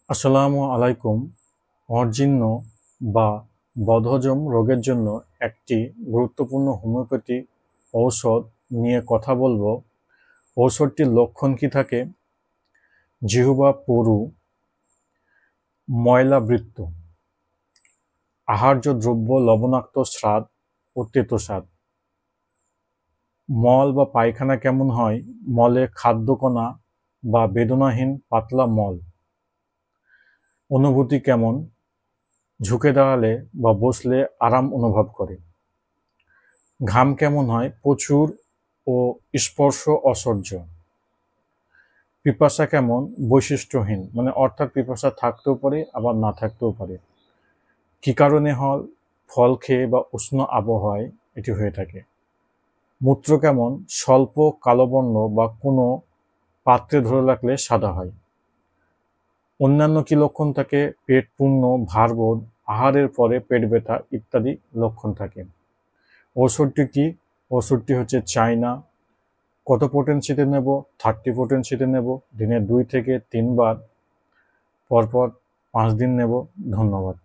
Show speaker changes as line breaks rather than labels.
আসসালামু আলাইকুম। অজীর্ণ বা বদহজম রোগের জন্য একটি গুরুত্বপূর্ণ হোমিওপ্যাথি ঔষধ নিয়ে কথা বলবো। ঔষধটির লক্ষণ কি থাকে? জিহ্বা পুরু, ময়লাবৃত্ত, আহার্য দ্রব্য লবণাক্ত স্বাদ ও তেতো স্বাদ। মল বা পায়খানা কেমন হয়? মলে খাদ্যকণা বা বেদনাহীন পাতলা মল। অনুভূতি কেমন? ঝুঁকে দাঁড়ালে বা বসলে আরাম অনুভব করে। ঘাম কেমন হয়? প্রচুর ও স্পর্শ অসহ্য। পিপাসা কেমন? বৈশিষ্ট্যহীন, অর্থাৎ পিপাসা থাকতেও পারে আবার না থাকতেও পারে। কি কারণে হয়? ফল খেয়ে বা উষ্ণ আবহাওয়ায় এটি হয়ে থাকে। মূত্র কেমন? স্বল্প কালো বর্ণ বা কোনো পাত্রে ধরে রাখলে সাদা হয়। অন্যান্য কি লক্ষণ থাকে? পেট পূর্ণ, ভারবোধ, আহারের পরে পেট ব্যথা ইত্যাদি লক্ষণ থাকে। ওষুধটি কি? ওষুধটি হচ্ছে চায়না। কত পোটেনসিতে নেব? 30 পোটেনসিতে নেব। দিনে 2 থেকে 3 বার, পরপর 5 দিন নেব। ধন্যবাদ।